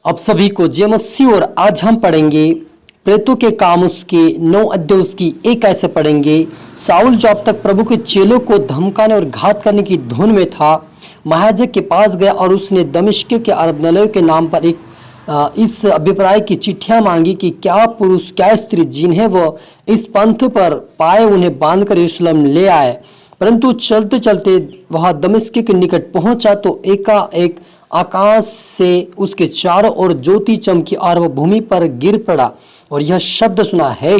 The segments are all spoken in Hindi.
अब सभी को जय मसीह। और आज हम पढ़ेंगे प्रेतों के काम उसके 9 अध्याय उसकी 1 ऐसे पढ़ेंगे। शाऊल जो अब तक प्रभु के चेलों को धमकाने और घात करने की धुन में था, महायाजक के पास गया और उसने दमिश्क के आराधनालय के नाम पर इस अभिप्राय की चिट्ठियां मांगी कि क्या पुरुष क्या स्त्री जिन्हें वह इस पंथ पर पाए उन्हें बांधकर यरूशलेम ले आए। परंतु चलते चलते वह दमिश्क के निकट पहुंचा तो एकाएक आकाश से उसके चारों ओर ज्योति चमकी और वह भूमि पर गिर पड़ा और यह शब्द सुना, हे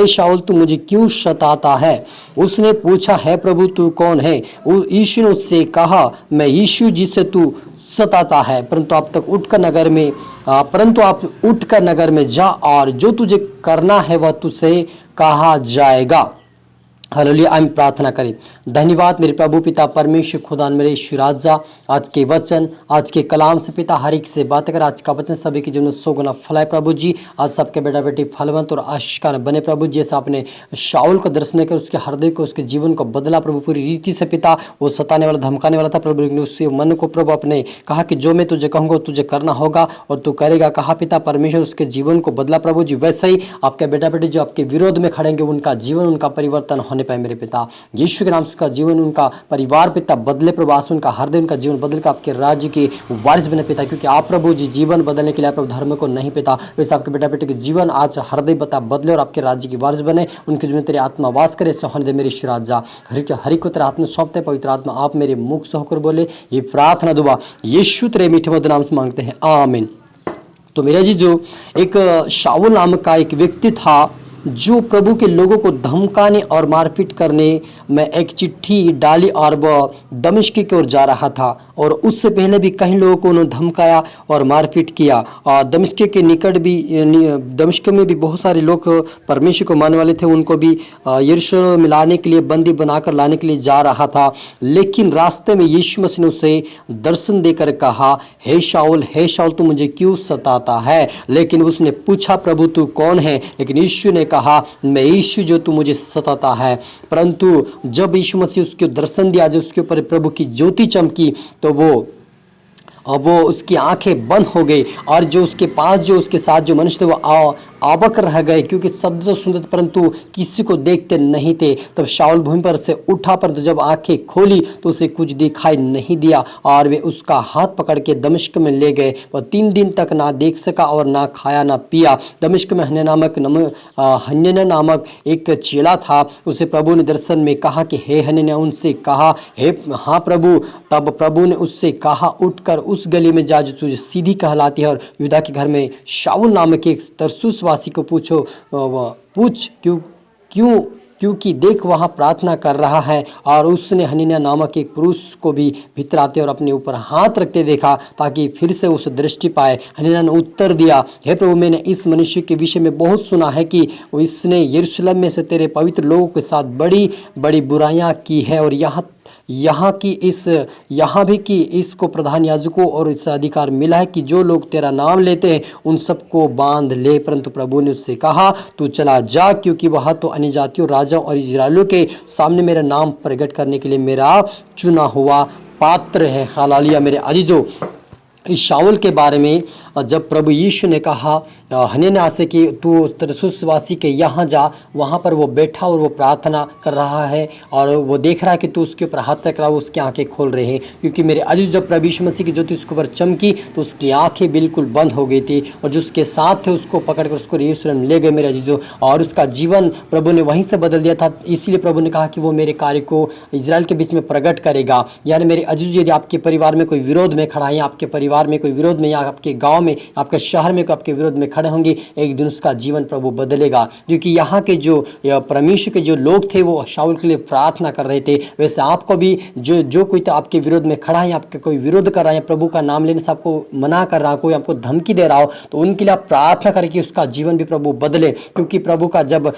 शाऊल तू मुझे क्यों सताता है। उसने पूछा, है प्रभु तू कौन है। यीशु ने उससे कहा, मैं यीशु जिसे तू सताता है। परंतु आप उठकर नगर में जा और जो तुझे करना है वह तुझसे कहा जाएगा। हालेलुया। आइए प्रार्थना करें। धन्यवाद मेरे प्रभु पिता परमेश्वर खुदान मेरे ईश्वर राजा, आज के वचन आज के कलाम से पिता हर एक से बात कर। आज का वचन सभी के जीवन में 100 गुना फलाए प्रभु जी। आज सबके बेटा बेटी फलवंत और आशीष बने प्रभु जी। जैसा आपने शाऊल को दर्शन कर उसके हृदय को उसके जीवन को बदला प्रभु पूरी रीति से पिता। वो सताने वाला धमकाने वाला था प्रभु, लेकिन उसके मन को प्रभु आपने कहा कि जो मैं तुझे कहूँगा तुझे करना होगा और तू करेगा। कहा पिता परमेश्वर उसके जीवन को बदला प्रभु जी। वैसे ही आपके बेटा बेटी जो आपके विरोध में खड़ेंगे उनका जीवन उनका परिवर्तन होने पाए मेरे पिता। यीशु के नाम से उसका जीवन उनका परिवार पिता बदले प्रभु। आंसू उनका हृदय उनका जीवन बदल कर आपके राज्य के वारिस बने पिता, क्योंकि आप प्रभु जी जीवन बदलने के लिए प्रभु धर्म को नहीं पिता। वैसे आपके बेटा बेटे के जीवन आज हृदय बता बदले और आपके राज्य की वारिस बने। उनके जीवन तेरे आत्मा वास करे से होने दे मेरे ईश्वर राजा। हरि को तेरे हाथ में सौंपते पवित्र आत्मा आप मेरे मुख से होकर बोले। ये प्रार्थना दुआ यीशु तेरे मीठे मधुर नाम से मांगते हैं, आमीन। तो मेरा जी जो एक शाऊल नामक का एक व्यक्ति था जो प्रभु के लोगों को धमकाने और मारपीट करने में एक चिट्ठी डाली और वह दमिश्क की ओर जा रहा था। और उससे पहले भी कई लोगों को उन्होंने धमकाया और मारपीट किया। और दमिश्क के निकट भी दमिश्क में भी बहुत सारे लोग परमेश्वर को मानने वाले थे, उनको भी यरूशलेम में लाने के लिए बंदी बनाकर लाने के लिए जा रहा था। लेकिन रास्ते में यीशु मसीह ने उसे दर्शन देकर कहा, हे शाऊल तू मुझे क्यों सताता है। लेकिन उसने पूछा, प्रभु तू कौन है। लेकिन यीशु ने कहा, मैं यीशु जो तू मुझे सताता है। परंतु जब यीशु मसीह उसके दर्शन दिया, जो उसके ऊपर प्रभु की ज्योति चमकी, तो वो उसकी आंखें बंद हो गई और जो उसके पास जो उसके साथ जो मनुष्य थे वो आबक रह गए, क्योंकि शब्द तो सुनते परंतु किसी को देखते नहीं थे। तब शाऊल भूमि पर से उठा, पर जब आंखें खोली तो उसे कुछ दिखाई नहीं दिया और वे उसका हाथ पकड़ के दमिश्क में ले गए। वह 3 दिन तक ना देख सका और ना खाया ना पिया। दमिश्क में हनन्याह नामक एक चेला था। उसे प्रभु ने दर्शन में कहा कि हे हनन्याह। उनसे कहा, हे हाँ प्रभु। तब प्रभु ने उससे कहा, उठकर उस गली में जा जो तुझे सीधी कहलाती है और यूदा के घर में शाऊल नामक एक तरसुस वासी को पूछ क्योंकि देख वहाँ प्रार्थना कर रहा है। और उसने हनन्याह नामक एक पुरुष को भी भीतर आते और अपने ऊपर हाथ रखते देखा ताकि फिर से उसे दृष्टि पाए। हनन्याह ने उत्तर दिया, हे प्रभु मैंने इस मनुष्य के विषय में बहुत सुना है कि इसने यरूशलेम में से तेरे पवित्र लोगों के साथ बड़ी बड़ी बुराइयां की है और यहाँ भी कि इसको प्रधान याजकों और इससे अधिकार मिला है कि जो लोग तेरा नाम लेते हैं उन सबको बांध ले। परंतु प्रभु ने उससे कहा, तू चला जा, क्योंकि वह तो अन्य जातियों राजाओं और इजरायलियों के सामने मेरा नाम प्रकट करने के लिए मेरा चुना हुआ पात्र है। हालेलुया। मेरे अजीजों, इस शाऊल के बारे में जब प्रभु यीशु ने कहा हनन्याह से कि तू तरसुसवासी के यहाँ जा, वहाँ पर वो बैठा और वो प्रार्थना कर रहा है और वो देख रहा है कि तू उसके ऊपर हाथ रख रहा है, उसकी आंखें खोल रहे हैं। क्योंकि मेरे अजीज जब प्रभु यीशु मसीह की ज्योति उसके ऊपर चमकी तो उसकी आंखें बिल्कुल बंद हो गई थी और जो उसके साथ थे उसको पकड़कर उसको यरूशलेम ले गए मेरे अजीजों। और उसका जीवन प्रभु ने वहीं से बदल दिया था। इसीलिए प्रभु ने कहा कि वो मेरे कार्य को इजराइल के बीच में प्रकट करेगा। यानी मेरे अजीज, यदि आपके परिवार में कोई विरोध में खड़ा है, आपके परिवार में कोई विरोध में या आपके गाँव में आपके शहर में आपके विरोध में खड़े होंगे, एक दिन उसका जीवन प्रभु बदलेगा। क्योंकि यहाँ के जो परमेश्वर के जो लोग थे वो शाऊल के लिए प्रार्थना कर रहे थे। वैसे आपको भी जो कोई तो आपके विरोध में खड़ा है, आपके कोई विरोध कर रहा है, प्रभु का नाम लेने से आपको मना कर रहा, कोई आपको धमकी दे रहा हो, तो उनके लिए आप प्रार्थना करें कि उसका जीवन भी प्रभु बदले। क्योंकि प्रभु का जब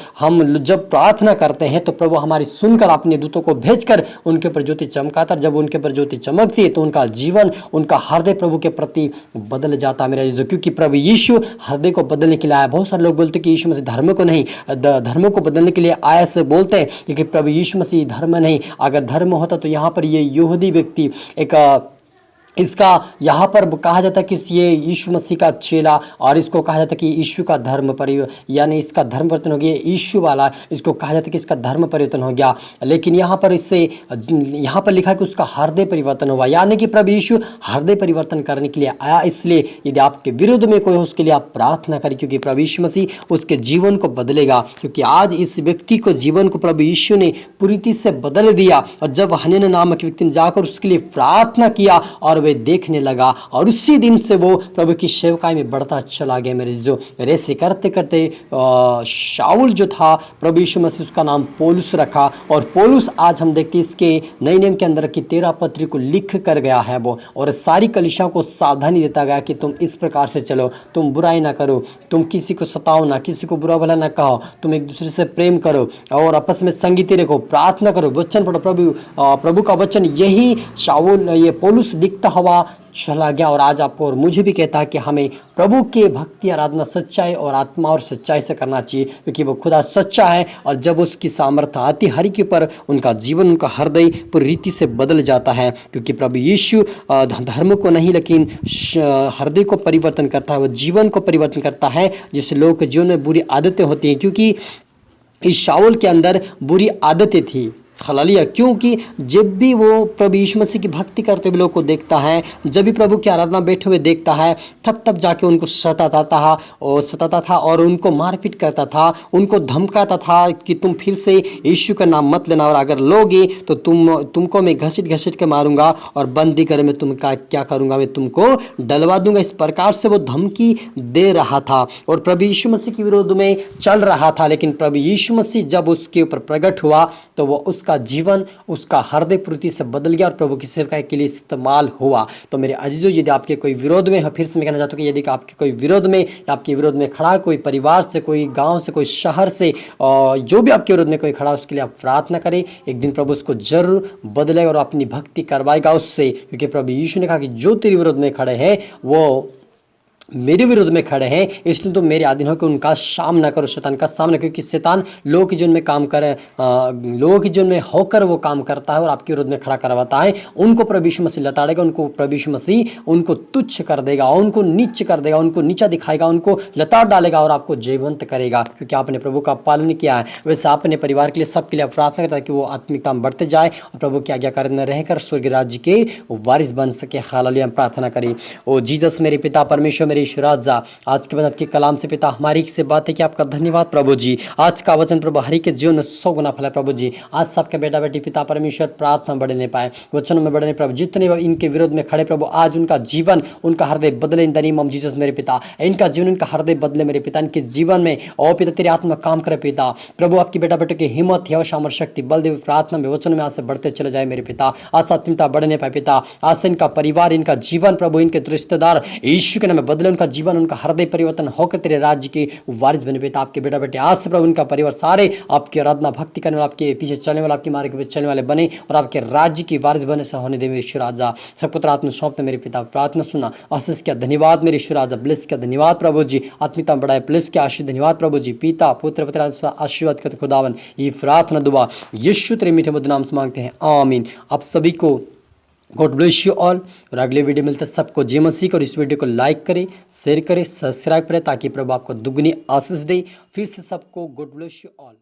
प्रार्थना करते हैं तो प्रभु हमारी सुनकर अपने दूतों को भेजकर उनके ऊपर ज्योति चमकाता। जब उनके ऊपर ज्योति चमकती है तो उनका जीवन उनका हृदय प्रभु के प्रति बदल जाता मेरा अजीजों। क्योंकि प्रभु यीशु हृदय को बदलने के लिए आया। बहुत सारे लोग बोलते हैं कि यीशु मसीह धर्म को नहीं, धर्म को बदलने के लिए आया से बोलते हैं, क्योंकि प्रभु यीशु मसीह धर्म नहीं। अगर धर्म होता तो यहाँ पर ये यहूदी व्यक्ति एक इसका यहाँ पर कहा जाता है कि ये यीशु मसीह का चेला, और इसको कहा जाता है कि यीशु का धर्म परिवर्तन, यानी इसका धर्म परिवर्तन हो गया, यीशु वाला, इसको कहा जाता है कि इसका धर्म परिवर्तन हो गया। लेकिन यहाँ पर इससे यहाँ पर लिखा है कि उसका हृदय परिवर्तन हुआ, यानी कि प्रभु यीशु हृदय परिवर्तन करने के लिए आया। इसलिए यदि आपके विरुद्ध में कोई हो उसके लिए आप प्रार्थना करें, क्योंकि प्रभु यीशु मसीह उसके जीवन को बदलेगा। क्योंकि आज इस व्यक्ति को जीवन को प्रभु यीशु ने पूरी रीति से बदल दिया। और जब हनन्याह नामक व्यक्ति ने जाकर उसके लिए प्रार्थना किया और वे देखने लगा, और उसी दिन से वो प्रभु की सेवकाई में बढ़ता चला गया। मेरे जो रेसे करते करते शाऊल जो था, प्रभु यीशु मसीह उसका नाम पौलुस रखा। और पौलुस आज हम देखते हैं इसके नए नियम के अंदर की 13 पत्री को लिख कर गया है वो, और सारी कलीसियाओं को सावधानी देता गया कि तुम इस प्रकार से चलो, तुम बुराई ना करो, तुम किसी को सताओ ना, किसी को बुरा भला ना कहो, तुम एक दूसरे से प्रेम करो और आपस में संगति रखो, प्रार्थना करो, वचन पढ़ो। प्रभु का वचन यही शाऊल ये पौलुस लिखता हुआ चला गया। और आज आपको और मुझे भी कहता है कि हमें प्रभु के भक्ति आराधना सच्चाई और आत्मा और सच्चाई से करना चाहिए, क्योंकि वो खुदा सच्चा है। और जब उसकी सामर्थ्य आती हर के ऊपर, उनका जीवन, उनका हृदय पूरी रीति से बदल जाता है। क्योंकि प्रभु यीशु धर्म को नहीं लेकिन हृदय को परिवर्तन करता है, वो जीवन को परिवर्तन करता है, जिससे लोगों के जीवन में बुरी आदतें होती हैं। क्योंकि इस शाऊल के अंदर बुरी आदतें थी। हालेलुया। क्योंकि जब भी वो प्रभु यीशु मसीह की भक्ति करते हुए लोग को देखता है, जब भी प्रभु की आराधना बैठे हुए देखता है, तब जाके उनको सताता था और उनको मारपीट करता था, उनको धमकाता था कि तुम फिर से यीशु का नाम मत लेना, और अगर लोगे तो तुमको मैं घसीट के मारूंगा, और बंदी करे मैं तुमका क्या करूंगा, मैं तुमको डलवा दूंगा। इस प्रकार से वो धमकी दे रहा था और प्रभु यीशु मसीह के विरोध में चल रहा था। लेकिन प्रभु यीशु मसीह जब उसके ऊपर प्रकट हुआ तो वो उसका जीवन, उसका हृदय पूरी से बदल गया और प्रभु की सेवकाई के लिए इस्तेमाल हुआ। तो मेरे अजीजों, यदि आपके कोई विरोध में है, फिर से मैं कहना चाहता हूँ कि यदि आपके कोई विरोध में या आपके विरोध में खड़ा, कोई परिवार से, कोई गांव से, कोई शहर से, जो भी आपके विरोध में कोई खड़ा, उसके लिए आप प्रार्थना करें। एक दिन प्रभु उसको जरूर बदलेगा और अपनी भक्ति करवाएगा उससे। क्योंकि प्रभु यीशु ने कहा कि जो तेरे विरोध में खड़े हैं वो मेरे विरोध में खड़े हैं, इसलिए तो मेरे अधीन हो कि उनका सामना करो, शैतान का सामना। क्योंकि शैतान लोगों के जीवन में काम करे, लोगों के जीवन में होकर वो काम करता है और आपके विरोध में खड़ा करवाता है। उनको प्रभु यीशु मसीह लताड़ेगा, उनको प्रभु यीशु मसीह उनको तुच्छ कर देगा, उनको नीच कर देगा, उनको नीचा दिखाएगा, उनको लताड़ डालेगा और आपको जयवंत करेगा। क्योंकि आपने प्रभु का पालन किया है। वैसे अपने परिवार के लिए, सबके लिए प्रार्थना करता है कि वो आत्मिकता में बढ़ते जाए और प्रभु की आज्ञाकारी में रहकर स्वर्ग राज्य के वारिस बन सके। हालेलुया। हम प्रार्थना करें। ओ जीसस, मेरे पिता परमेश्वर, मेरे ईश्वर राजा, आज के बाद के कलाम से पिता हमारी से बात है कि आपका धन्यवाद प्रभु जी। आज का वचन प्रभु हरि के जीवन में 100 गुना फला प्रभु जी। आज सबके बेटा बेटी पिता परमेश्वर प्रार्थना बढ़े नहीं पाए, वचनों में बढ़े नहीं प्रभु। जितने इनके विरोध में खड़े प्रभु, आज उनका जीवन, उनका हृदय बदले in the name of Jesus मेरे पिता। इनका जीवन, इनका हृदय बदले मेरे पिता। इनके जीवन में ओ पिता तेरी आत्मा काम करे पिता। प्रभु आपकी बेटा बेटे की हिम्मत, है सामर शक्ति, बल देव प्रार्थना में, वचन में आज से बढ़ते चले जाए मेरे पिता। आज आत्मिकता बढ़ने पाए पिता। आज से इनका परिवार, इनका जीवन प्रभु, इनके रिश्तेदार यीशु के नाम में बदले, उनका जीवन, उनका हृदय परिवर्तन होकर तेरे राज्य के वारिस बने पिता। आपके बेटा बेटे आज से प्रभु, उनका परिवार सारे आपकी आराधना भक्ति करने वाले, आपके पीछे चलने वाले, आपके मार्ग पे चलने वाले बने और आपके राज्य की वारिस बने से होने दे मेरे ईश्वर राजा। सब पुत्र आत्मा सौंपते मेरे पिता। प्रार्थना सुना, आशीष क्या धन्यवाद मेरे ईश्वर राजा। ब्लेस क्या धन्यवाद प्रभु जी। आत्मिकता बढ़ाए, ब्लेस क्या आशीष धन्यवाद प्रभु जी। पिता पुत्र पवित्र आशीर्वाद करते खुदावन। ये प्रार्थना दुआ यीशु तेरे मीठे मधुर नाम से मांगते हैं, आमीन। आप सभी को गॉड ब्लेस यू ऑल। और अगले वीडियो मिलते हैं सबको जय मसीह को। और इस वीडियो को लाइक करें, शेयर करें, सब्सक्राइब करें, ताकि प्रभु आपको दुगनी आशीष दे। फिर से सबको गॉड ब्लेस यू ऑल।